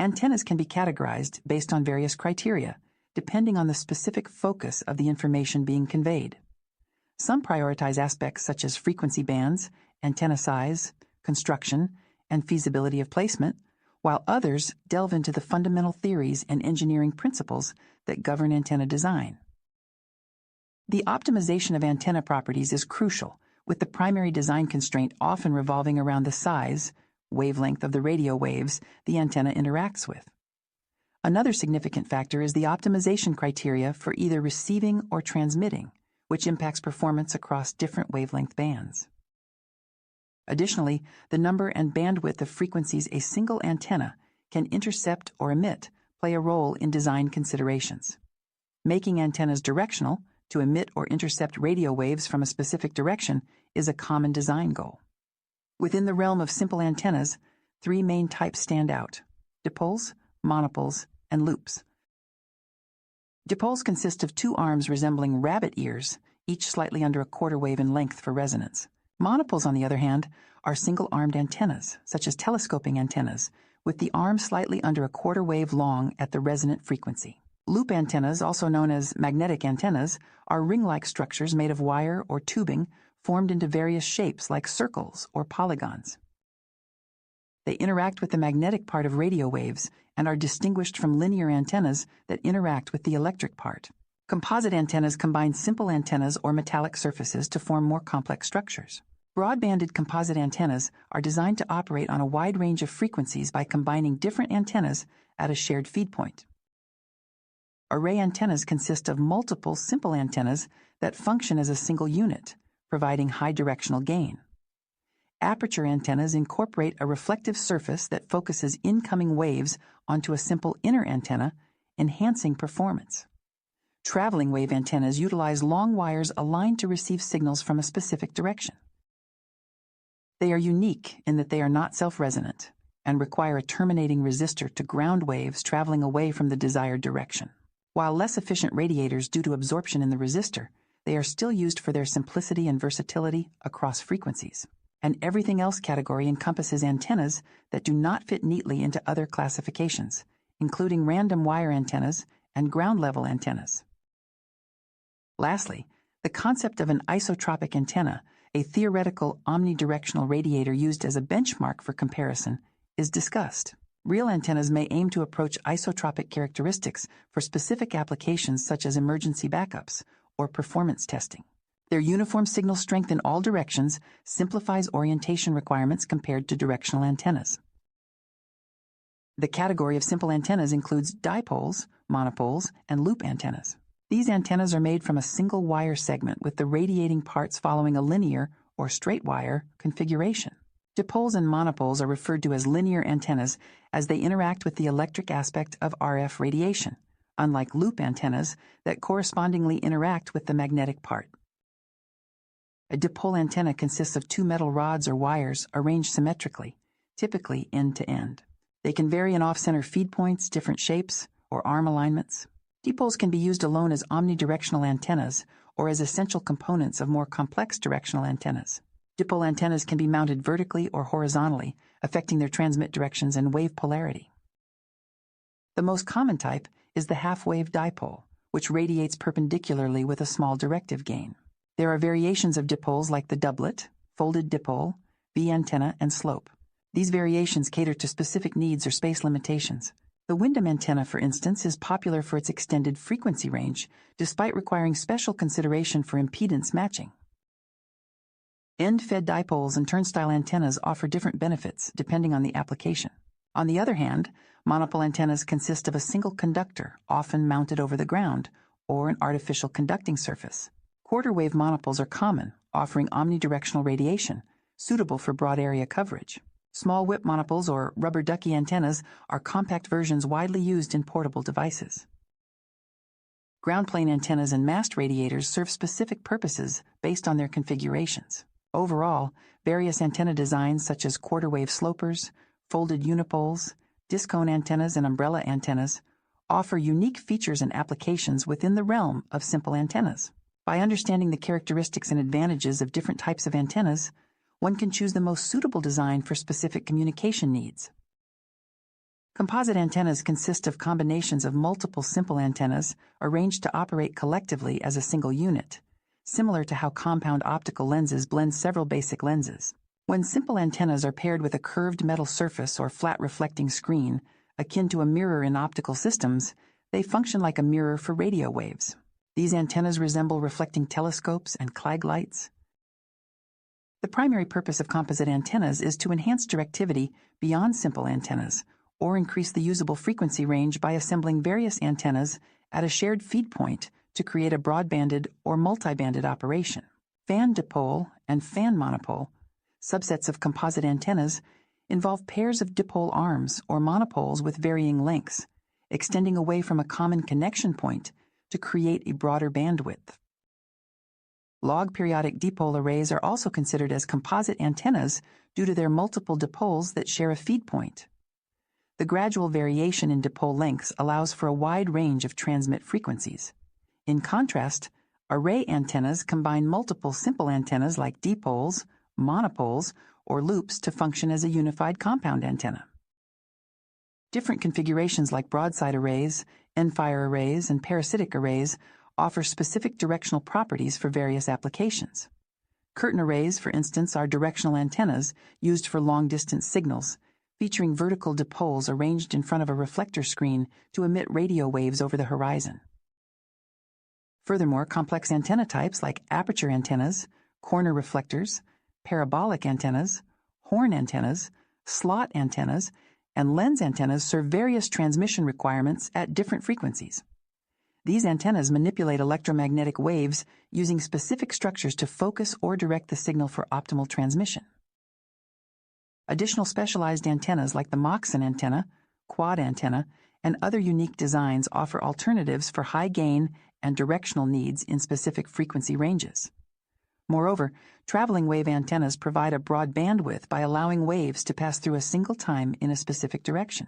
Antennas can be categorized based on various criteria, depending on the specific focus of the information being conveyed. Some prioritize aspects such as frequency bands, antenna size, construction, and feasibility of placement, while others delve into the fundamental theories and engineering principles that govern antenna design. The optimization of antenna properties is crucial, with the primary design constraint often revolving around the size, wavelength of the radio waves the antenna interacts with. Another significant factor is the optimization criteria for either receiving or transmitting, which impacts performance across different wavelength bands. Additionally, the number and bandwidth of frequencies a single antenna can intercept or emit play a role in design considerations. Making antennas directional to emit or intercept radio waves from a specific direction is a common design goal. Within the realm of simple antennas, three main types stand out: dipoles, monopoles, and loops. Dipoles consist of two arms resembling rabbit ears, each slightly under a quarter wave in length for resonance. Monopoles, on the other hand, are single-armed antennas, such as telescoping antennas, with the arm slightly under a quarter wave long at the resonant frequency. Loop antennas, also known as magnetic antennas, are ring-like structures made of wire or tubing formed into various shapes like circles or polygons. They interact with the magnetic part of radio waves and are distinguished from linear antennas that interact with the electric part. Composite antennas combine simple antennas or metallic surfaces to form more complex structures. Broadbanded composite antennas are designed to operate on a wide range of frequencies by combining different antennas at a shared feed point. Array antennas consist of multiple simple antennas that function as a single unit, providing high directional gain. Aperture antennas incorporate a reflective surface that focuses incoming waves onto a simple inner antenna, enhancing performance. Traveling wave antennas utilize long wires aligned to receive signals from a specific direction. They are unique in that they are not self-resonant and require a terminating resistor to ground waves traveling away from the desired direction. While less efficient radiators due to absorption in the resistor, they are still used for their simplicity and versatility across frequencies. An everything else category encompasses antennas that do not fit neatly into other classifications, including random wire antennas and ground-level antennas. Lastly, the concept of an isotropic antenna, a theoretical omnidirectional radiator used as a benchmark for comparison, is discussed. Real antennas may aim to approach isotropic characteristics for specific applications such as emergency backups or performance testing. Their uniform signal strength in all directions simplifies orientation requirements compared to directional antennas. The category of simple antennas includes dipoles, monopoles, and loop antennas. These antennas are made from a single wire segment with the radiating parts following a linear or straight wire configuration. Dipoles and monopoles are referred to as linear antennas as they interact with the electric aspect of RF radiation, unlike loop antennas that correspondingly interact with the magnetic part. A dipole antenna consists of two metal rods or wires arranged symmetrically, typically end to end. They can vary in off-center feed points, different shapes, or arm alignments. Dipoles can be used alone as omnidirectional antennas or as essential components of more complex directional antennas. Dipole antennas can be mounted vertically or horizontally, affecting their transmit directions and wave polarity. The most common type is the half-wave dipole, which radiates perpendicularly with a small directive gain. There are variations of dipoles like the doublet, folded dipole, V antenna, and slope. These variations cater to specific needs or space limitations. The Windham antenna, for instance, is popular for its extended frequency range, despite requiring special consideration for impedance matching. End-fed dipoles and turnstile antennas offer different benefits depending on the application. On the other hand, monopole antennas consist of a single conductor, often mounted over the ground, or an artificial conducting surface. Quarter-wave monopoles are common, offering omnidirectional radiation, suitable for broad area coverage. Small whip monopoles or rubber ducky antennas are compact versions widely used in portable devices. Ground plane antennas and mast radiators serve specific purposes based on their configurations. Overall, various antenna designs such as quarter-wave slopers, folded unipoles, disc cone antennas, and umbrella antennas offer unique features and applications within the realm of simple antennas. By understanding the characteristics and advantages of different types of antennas, one can choose the most suitable design for specific communication needs. Composite antennas consist of combinations of multiple simple antennas arranged to operate collectively as a single unit, similar to how compound optical lenses blend several basic lenses. When simple antennas are paired with a curved metal surface or flat reflecting screen, akin to a mirror in optical systems, they function like a mirror for radio waves. These antennas resemble reflecting telescopes and Klieg lights. The primary purpose of composite antennas is to enhance directivity beyond simple antennas, or increase the usable frequency range by assembling various antennas at a shared feed point to create a broadbanded or multibanded operation. Fan dipole and fan monopole, subsets of composite antennas, involve pairs of dipole arms or monopoles with varying lengths, extending away from a common connection point to create a broader bandwidth. Log periodic dipole arrays are also considered as composite antennas due to their multiple dipoles that share a feed point. The gradual variation in dipole lengths allows for a wide range of transmit frequencies. In contrast, array antennas combine multiple simple antennas like dipoles, monopoles, or loops to function as a unified compound antenna. Different configurations like broadside arrays, end-fire arrays, and parasitic arrays offer specific directional properties for various applications. Curtain arrays, for instance, are directional antennas used for long-distance signals, featuring vertical dipoles arranged in front of a reflector screen to emit radio waves over the horizon. Furthermore, complex antenna types like aperture antennas, corner reflectors, parabolic antennas, horn antennas, slot antennas, and lens antennas serve various transmission requirements at different frequencies. These antennas manipulate electromagnetic waves using specific structures to focus or direct the signal for optimal transmission. Additional specialized antennas like the Moxon antenna, quad antenna, and other unique designs offer alternatives for high gain and directional needs in specific frequency ranges. Moreover, traveling wave antennas provide a broad bandwidth by allowing waves to pass through a single time in a specific direction.